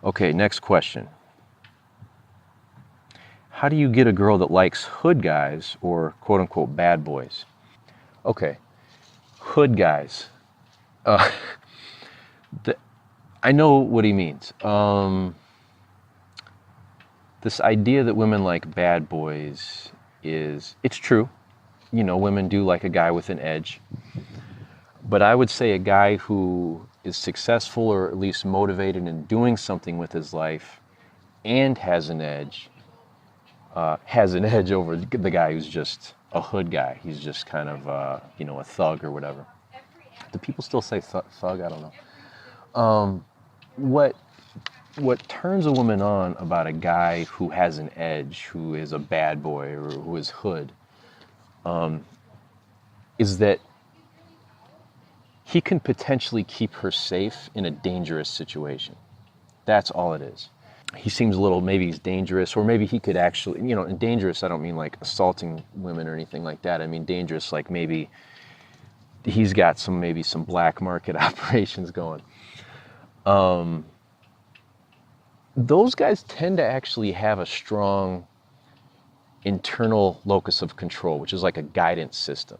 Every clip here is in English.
Okay, next question. How do you get a girl that likes hood guys or quote unquote bad boys? Okay, hood guys. Uh, the, I know what he means. This idea that women like bad boys it's true. You know, women do like a guy with an edge. But I would say a guy who is successful or at least motivated in doing something with his life and has an edge over the guy who's just a hood guy. He's just kind of, a thug or whatever. Do people still say thug? I don't know. What what turns a woman on about a guy who has an edge, who is a bad boy or who is hood, is that he can potentially keep her safe in a dangerous situation. That's all it is. He seems a little, maybe he's dangerous, or maybe he could actually, and dangerous, I don't mean like assaulting women or anything like that. I mean dangerous, like maybe he's got maybe some black market operations going. Those guys tend to actually have a strong internal locus of control, which is like a guidance system.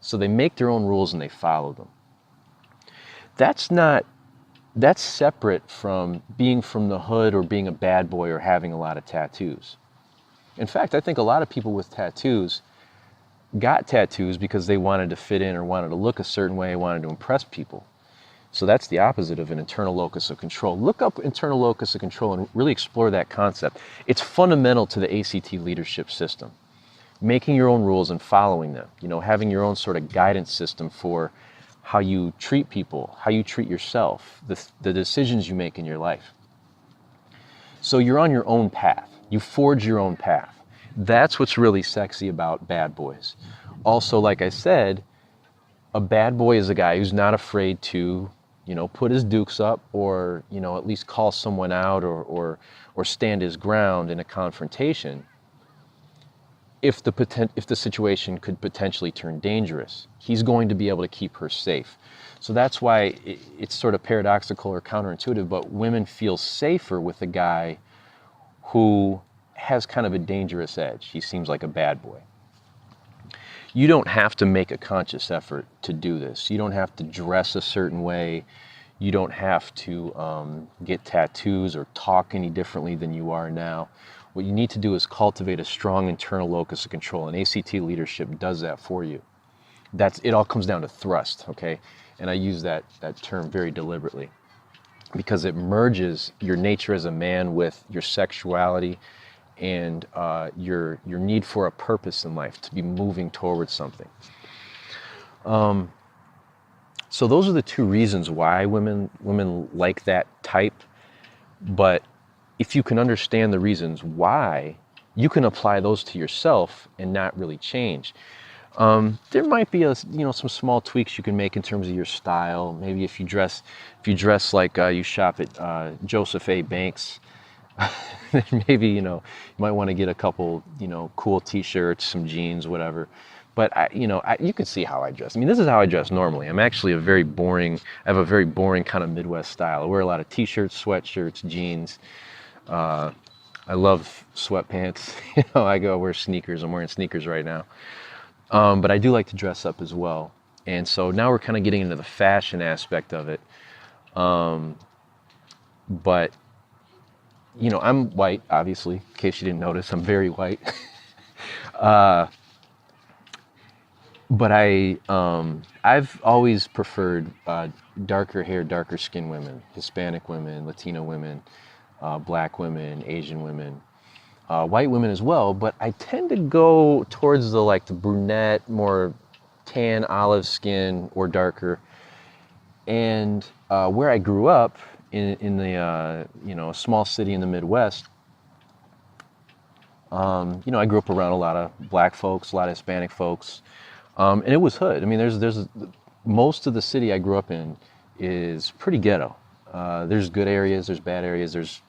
So they make their own rules and they follow them. That's separate from being from the hood or being a bad boy or having a lot of tattoos. In fact, I think a lot of people with tattoos got tattoos because they wanted to fit in or wanted to look a certain way, wanted to impress people. So that's the opposite of an internal locus of control. Look up internal locus of control and really explore that concept. It's fundamental to the ACT leadership system. Making your own rules and following them, having your own sort of guidance system for how you treat people, how you treat yourself, the decisions you make in your life. So you're on your own path. You forge your own path. That's what's really sexy about bad boys. Also, like I said, a bad boy is a guy who's not afraid to, put his dukes up or, at least call someone out or stand his ground in a confrontation if the situation could potentially turn dangerous. He's going to be able to keep her safe. So that's why it's sort of paradoxical or counterintuitive, but women feel safer with a guy who has kind of a dangerous edge. He seems like a bad boy. You don't have to make a conscious effort to do this. You don't have to dress a certain way. You don't have to get tattoos or talk any differently than you are now. What you need to do is cultivate a strong internal locus of control, and ACT leadership does that for you. It all comes down to thrust, okay? And I use that term very deliberately because it merges your nature as a man with your sexuality and your need for a purpose in life, to be moving towards something. So those are the two reasons why women like that type. But if you can understand the reasons why, you can apply those to yourself and not really change. There might be some small tweaks you can make in terms of your style. Maybe if you dress like you shop at Joseph A. Banks, then maybe you might want to get a couple cool T-shirts, some jeans, whatever. But you can see how I dress. I mean, this is how I dress normally. I'm actually I have a very boring kind of Midwest style. I wear a lot of T-shirts, sweatshirts, jeans. I love sweatpants. I wear sneakers. I'm wearing sneakers right now. But I do like to dress up as well. And so now we're kind of getting into the fashion aspect of it. But, I'm white, obviously, in case you didn't notice. I'm very white. But I've always preferred darker hair, darker skin women, Hispanic women, Latino women, black women, Asian women. White women as well, but I tend to go towards the brunette, more tan, olive skin or darker. And where I grew up in the a small city in the Midwest, I grew up around a lot of black folks, a lot of Hispanic folks, and it was hood. I mean, there's most of the city I grew up in is pretty ghetto. There's good areas, there's bad areas.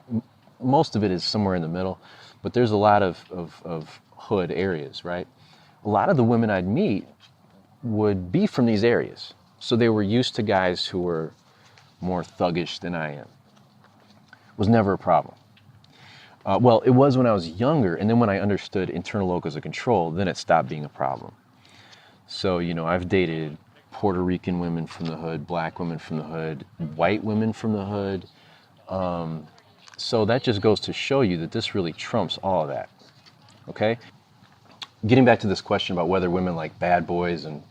Most of it is somewhere in the middle. But there's a lot of hood areas, right? A lot of the women I'd meet would be from these areas. So they were used to guys who were more thuggish than I am. was never a problem. Well, it was when I was younger, and then when I understood internal locus of control, then it stopped being a problem. So, I've dated Puerto Rican women from the hood, black women from the hood, white women from the hood. So that just goes to show you that this really trumps all of that. Okay? Getting back to this question about whether women like bad boys and,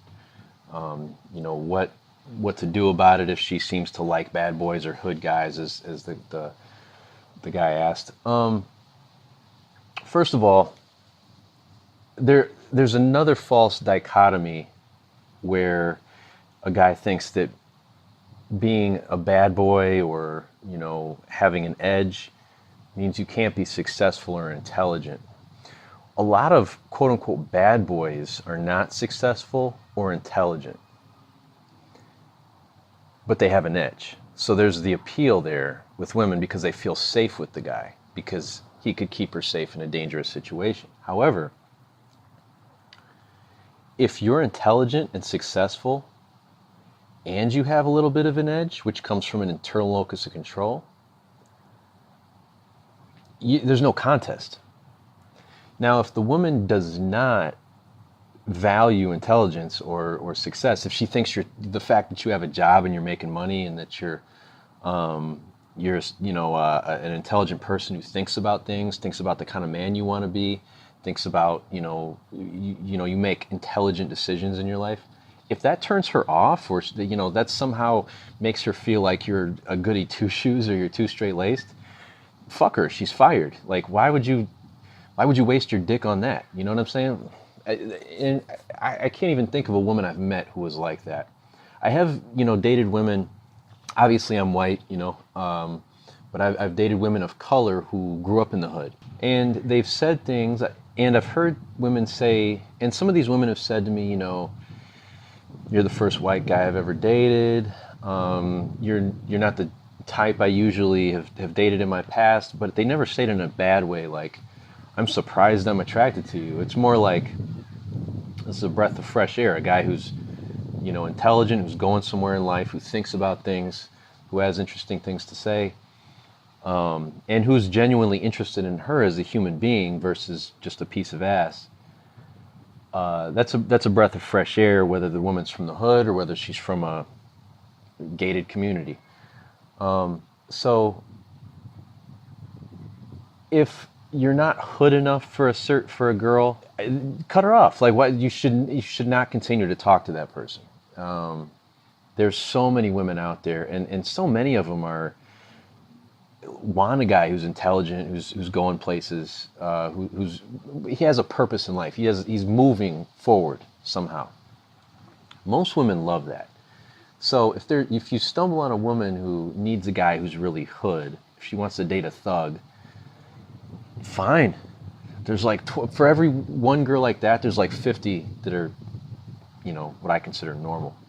what to do about it if she seems to like bad boys or hood guys, as the guy asked. First of all, there's another false dichotomy where a guy thinks that being a bad boy or, having an edge means you can't be successful or intelligent. A lot of quote unquote bad boys are not successful or intelligent, but they have an edge. So there's the appeal there with women because they feel safe with the guy because he could keep her safe in a dangerous situation. However, if you're intelligent and successful and you have a little bit of an edge, which comes from an internal locus of control, there's no contest. Now, if the woman does not value intelligence or success, if she thinks the fact that you have a job and you're making money and that you're an intelligent person who thinks about things, thinks about the kind of man you want to be, thinks about, you make intelligent decisions in your life. If that turns her off or, that somehow makes her feel like you're a goody two-shoes or you're too straight-laced, fuck her, she's fired. Like, why would you waste your dick on that? You know what I'm saying? I can't even think of a woman I've met who was like that. I have, dated women, obviously I'm white, but I've dated women of color who grew up in the hood. And they've said things, and I've heard women say, and some of these women have said to me, you're the first white guy I've ever dated. You're not the type I usually have dated in my past, but they never say it in a bad way, like, I'm surprised I'm attracted to you. It's more like, this is a breath of fresh air, a guy who's, intelligent, who's going somewhere in life, who thinks about things, who has interesting things to say, and who's genuinely interested in her as a human being versus just a piece of ass. That's a breath of fresh air, whether the woman's from the hood or whether she's from a gated community. So if you're not hood enough for a girl, cut her off. Like, what? You should not continue to talk to that person. There's so many women out there, and so many of them want a guy who's intelligent, who's going places, he has a purpose in life. He's moving forward somehow. Most women love that. So if you stumble on a woman who needs a guy who's really hood, if she wants to date a thug, fine. There's like, for every one girl like that, there's like 50 that are, what I consider normal.